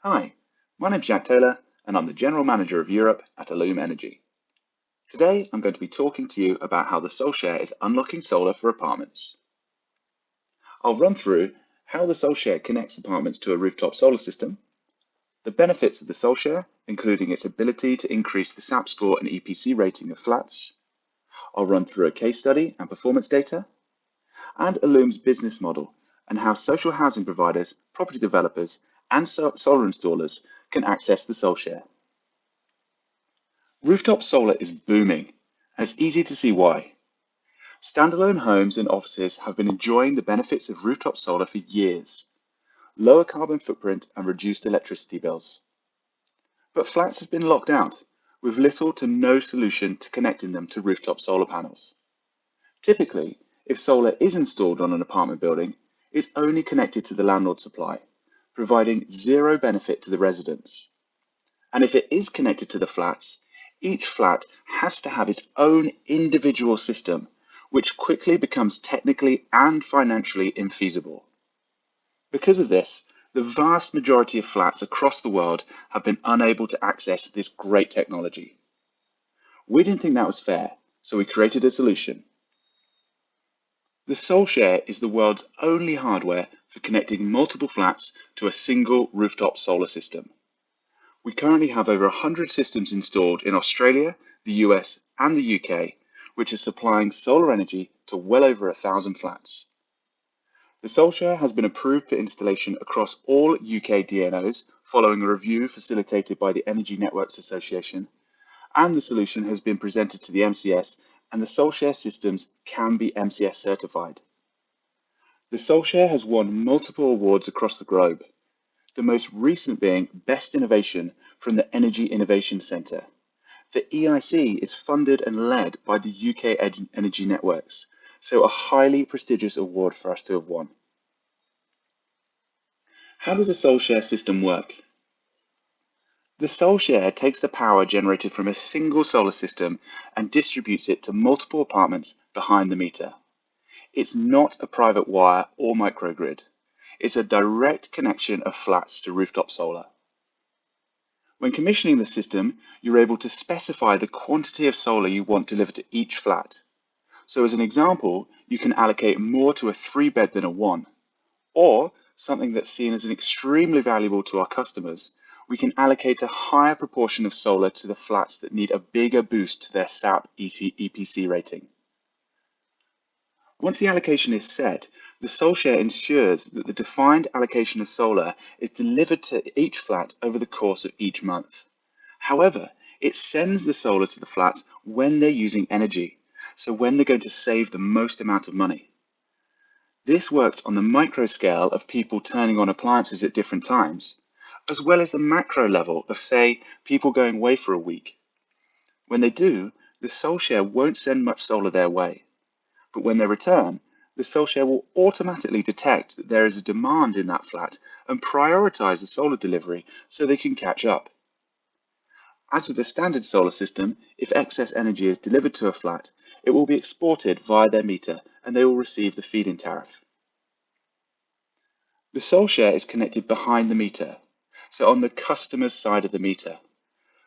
Hi, my name's Jack Taylor, and I'm the General Manager of Europe at Allume Energy. Today, I'm going to be talking to you about how the SolShare is unlocking solar for apartments. I'll run through how the SolShare connects apartments to a rooftop solar system, the benefits of the SolShare, including its ability to increase the SAP score and EPC rating of flats. I'll run through a case study and performance data, and Allume's business model and how social housing providers, property developers, and solar installers can access the SolShare. Rooftop solar is booming, and it's easy to see why. Standalone homes and offices have been enjoying the benefits of rooftop solar for years. Lower carbon footprint and reduced electricity bills. But flats have been locked out, with little to no solution to connecting them to rooftop solar panels. Typically, if solar is installed on an apartment building, it's only connected to the landlord supply, providing zero benefit to the residents. And if it is connected to the flats, each flat has to have its own individual system, which quickly becomes technically and financially infeasible. Because of this, the vast majority of flats across the world have been unable to access this great technology. We didn't think that was fair, so we created a solution. The SolShare is the world's only hardware for connecting multiple flats to a single rooftop solar system. We currently have over 100 systems installed in Australia, the US, and the UK, which is supplying solar energy to well over 1,000 flats. The SolShare has been approved for installation across all UK DNOs following a review facilitated by the Energy Networks Association, and the solution has been presented to the MCS, and the SolShare systems can be MCS certified. The SolShare has won multiple awards across the globe, the most recent being Best Innovation from the Energy Innovation Centre. The EIC is funded and led by the UK Energy Networks, so a highly prestigious award for us to have won. How does a SolShare system work? The SolShare takes the power generated from a single solar system and distributes it to multiple apartments behind the meter. It's not a private wire or microgrid. It's a direct connection of flats to rooftop solar. When commissioning the system, you're able to specify the quantity of solar you want delivered to each flat. So as an example, you can allocate more to a 3-bed than a 1. Or, something that's seen as extremely valuable to our customers, we can allocate a higher proportion of solar to the flats that need a bigger boost to their SAP EPC rating. Once the allocation is set, the SolShare ensures that the defined allocation of solar is delivered to each flat over the course of each month. However, it sends the solar to the flats when they're using energy, so when they're going to save the most amount of money. This works on the micro scale of people turning on appliances at different times, as well as the macro level of, say, people going away for a week. When they do, the SolShare won't send much solar their way. But when they return, the SolShare will automatically detect that there is a demand in that flat and prioritize the solar delivery so they can catch up. As with a standard solar system, if excess energy is delivered to a flat, it will be exported via their meter and they will receive the feed-in tariff. The SolShare is connected behind the meter, so on the customer's side of the meter.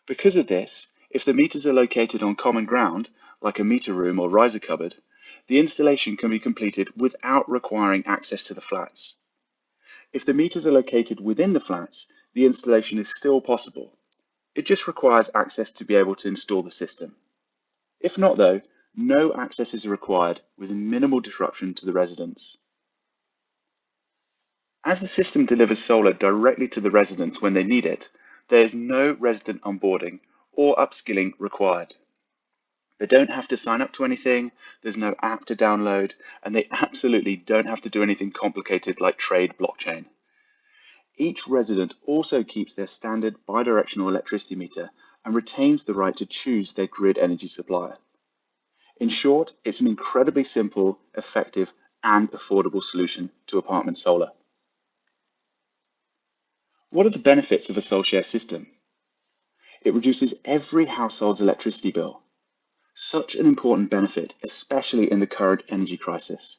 Because of this, if the meters are located on common ground, like a meter room or riser cupboard, the installation can be completed without requiring access to the flats. If the meters are located within the flats, the installation is still possible. It just requires access to be able to install the system. If not though, no access is required with minimal disruption to the residents. As the system delivers solar directly to the residents when they need it, there is no resident onboarding or upskilling required. They don't have to sign up to anything, there's no app to download, and they absolutely don't have to do anything complicated like trade blockchain. Each resident also keeps their standard bidirectional electricity meter and retains the right to choose their grid energy supplier. In short, it's an incredibly simple, effective, and affordable solution to apartment solar. What are the benefits of a SolShare system? It reduces every household's electricity bill. Such an important benefit, especially in the current energy crisis.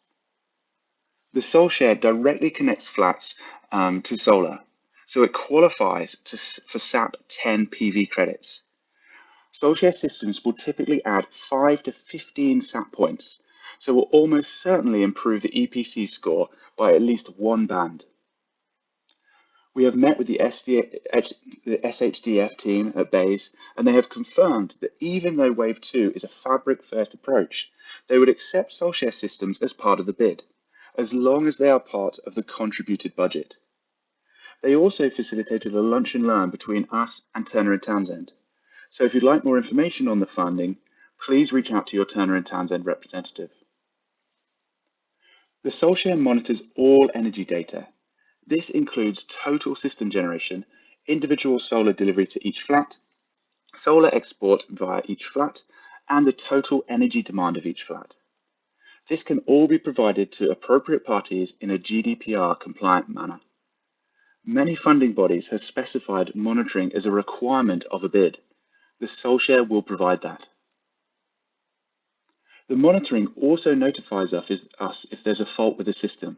The SolShare directly connects flats to solar, so it qualifies for SAP 10 PV credits. SolShare systems will typically add 5 to 15 SAP points, so will almost certainly improve the EPC score by at least one band. We have met with the SHDF team at BASE, and they have confirmed that even though Wave 2 is a fabric-first approach, they would accept SolShare systems as part of the bid, as long as they are part of the contributed budget. They also facilitated a lunch and learn between us and Turner & Townsend. So if you'd like more information on the funding, please reach out to your Turner & Townsend representative. The SolShare monitors all energy data. This includes total system generation, individual solar delivery to each flat, solar export via each flat, and the total energy demand of each flat. This can all be provided to appropriate parties in a GDPR compliant manner. Many funding bodies have specified monitoring as a requirement of a bid. The SolShare will provide that. The monitoring also notifies us if there's a fault with the system.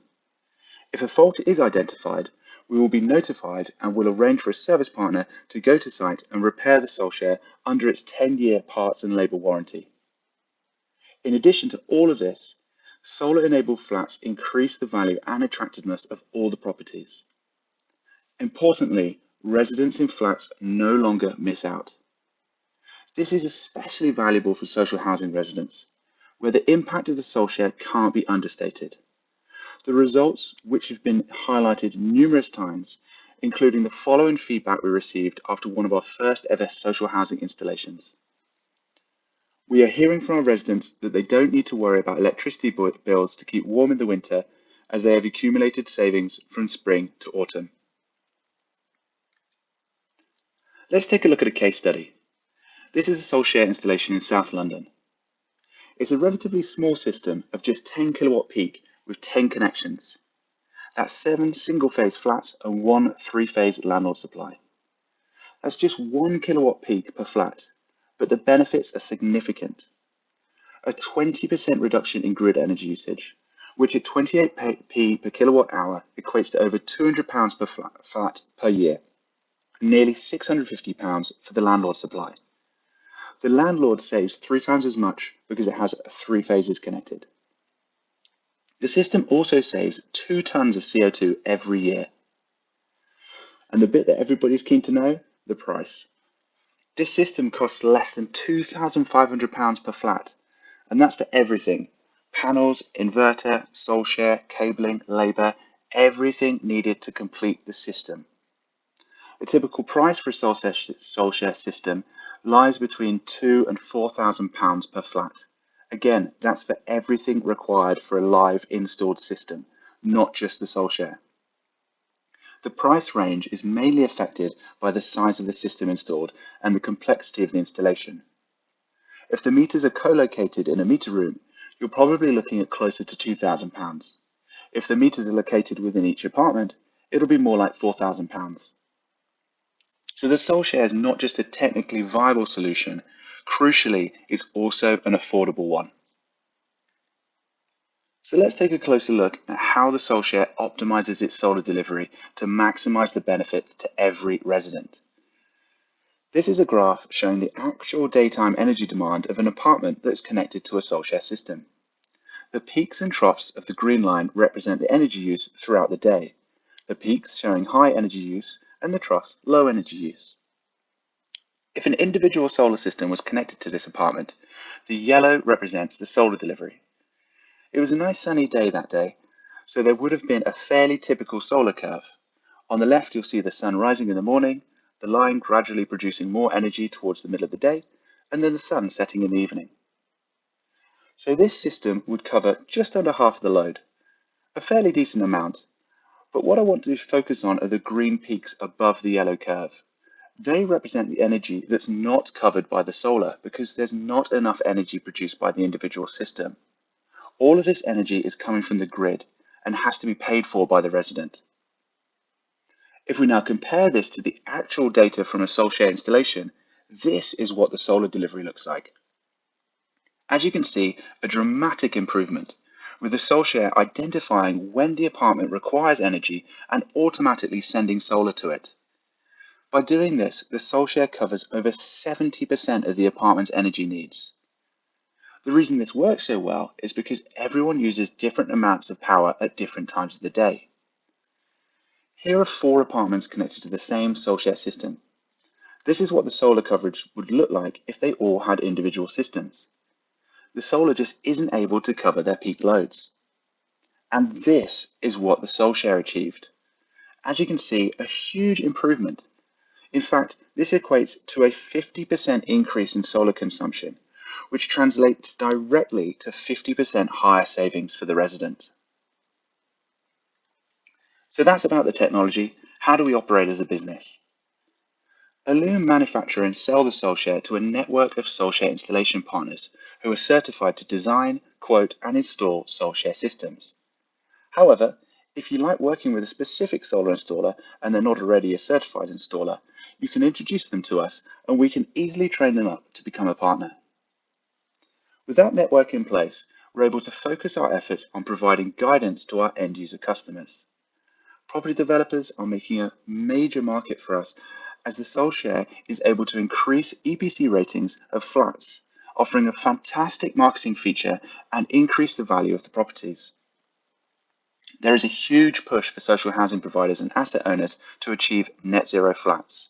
If a fault is identified, we will be notified and will arrange for a service partner to go to site and repair the SolShare under its 10-year parts and labour warranty. In addition to all of this, solar-enabled flats increase the value and attractiveness of all the properties. Importantly, residents in flats no longer miss out. This is especially valuable for social housing residents, where the impact of the SolShare can't be understated. The results, which have been highlighted numerous times, including the following feedback we received after one of our first ever social housing installations. We are hearing from our residents that they don't need to worry about electricity bills to keep warm in the winter, as they have accumulated savings from spring to autumn. Let's take a look at a case study. This is a SolShare installation in South London. It's a relatively small system of just 10 kilowatt peak with 10 connections. That's 7 single-phase flats and 1 3-phase landlord supply. That's just 1 kilowatt peak per flat, but the benefits are significant. A 20% reduction in grid energy usage, which at 28p per kilowatt hour equates to over £200 per flat per year, and nearly £650 for the landlord supply. The landlord saves 3 times as much because it has 3 phases connected. The system also saves 2 tons of CO2 every year. And the bit that everybody's keen to know, the price. This system costs less than £2,500 per flat, and that's for everything. Panels, inverter, SolShare, cabling, labour, everything needed to complete the system. A typical price for a SolShare system lies between £2,000 and £4,000 per flat. Again, that's for everything required for a live installed system, not just the SolShare. The price range is mainly affected by the size of the system installed and the complexity of the installation. If the meters are co-located in a meter room, you're probably looking at closer to £2,000. If the meters are located within each apartment, it'll be more like £4,000. So the SolShare is not just a technically viable solution, crucially, it's also an affordable one. So let's take a closer look at how the SolShare optimizes its solar delivery to maximize the benefit to every resident. This is a graph showing the actual daytime energy demand of an apartment that's connected to a SolShare system. The peaks and troughs of the green line represent the energy use throughout the day, the peaks showing high energy use and the troughs low energy use. If an individual solar system was connected to this apartment, the yellow represents the solar delivery. It was a nice sunny day that day, so there would have been a fairly typical solar curve. On the left, you'll see the sun rising in the morning, the line gradually producing more energy towards the middle of the day, and then the sun setting in the evening. So this system would cover just under half of the load, a fairly decent amount. But what I want to focus on are the green peaks above the yellow curve. They represent the energy that's not covered by the solar because there's not enough energy produced by the individual system. All of this energy is coming from the grid and has to be paid for by the resident. If we now compare this to the actual data from a SolShare installation, this is what the solar delivery looks like. As you can see, a dramatic improvement. with the SolShare identifying when the apartment requires energy and automatically sending solar to it. By doing this, the SolShare covers over 70% of the apartment's energy needs. The reason this works so well is because everyone uses different amounts of power at different times of the day. Here are 4 apartments connected to the same SolShare system. This is what the solar coverage would look like if they all had individual systems. The solar just isn't able to cover their peak loads. And this is what the SolShare achieved. As you can see, a huge improvement. In fact, this equates to a 50% increase in solar consumption, which translates directly to 50% higher savings for the resident. So that's about the technology. How do we operate as a business? Allume manufacture and sell the SolShare to a network of SolShare installation partners who are certified to design, quote, and install SolShare systems. However, if you like working with a specific solar installer and they're not already a certified installer, you can introduce them to us and we can easily train them up to become a partner. With that network in place, we're able to focus our efforts on providing guidance to our end user customers. Property developers are making a major market for us as the SolShare is able to increase EPC ratings of flats, offering a fantastic marketing feature and increase the value of the properties. There is a huge push for social housing providers and asset owners to achieve net zero flats.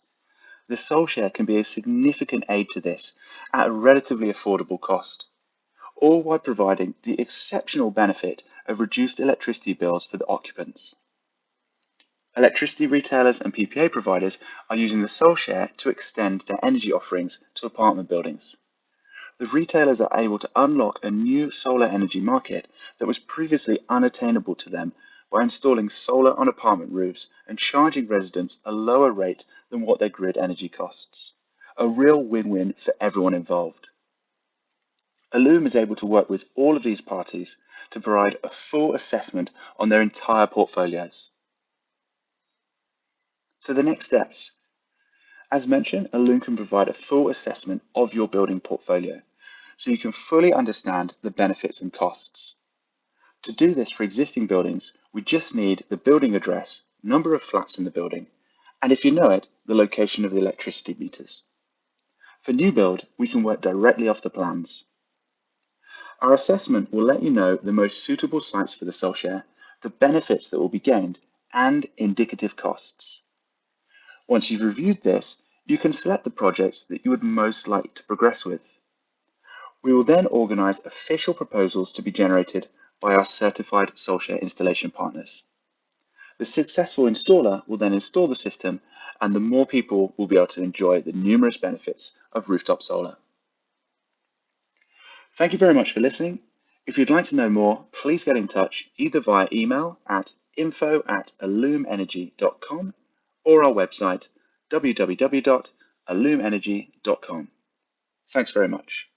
The SolShare can be a significant aid to this at a relatively affordable cost, all while providing the exceptional benefit of reduced electricity bills for the occupants. Electricity retailers and PPA providers are using the SolShare to extend their energy offerings to apartment buildings. The retailers are able to unlock a new solar energy market that was previously unattainable to them by installing solar on apartment roofs and charging residents a lower rate than what their grid energy costs. A real win-win for everyone involved. Allume is able to work with all of these parties to provide a full assessment on their entire portfolios. So the next steps. As mentioned, Allume can provide a full assessment of your building portfolio, so you can fully understand the benefits and costs. To do this for existing buildings, we just need the building address, number of flats in the building, and if you know it, the location of the electricity meters. For new build, we can work directly off the plans. Our assessment will let you know the most suitable sites for the SolShare, the benefits that will be gained, and indicative costs. Once you've reviewed this, you can select the projects that you would most like to progress with. We will then organise official proposals to be generated by our certified SolShare installation partners. The successful installer will then install the system, and the more people will be able to enjoy the numerous benefits of rooftop solar. Thank you very much for listening. If you'd like to know more, please get in touch either via email at info@allumeenergy.com or our website www.allumeenergy.com. Thanks very much.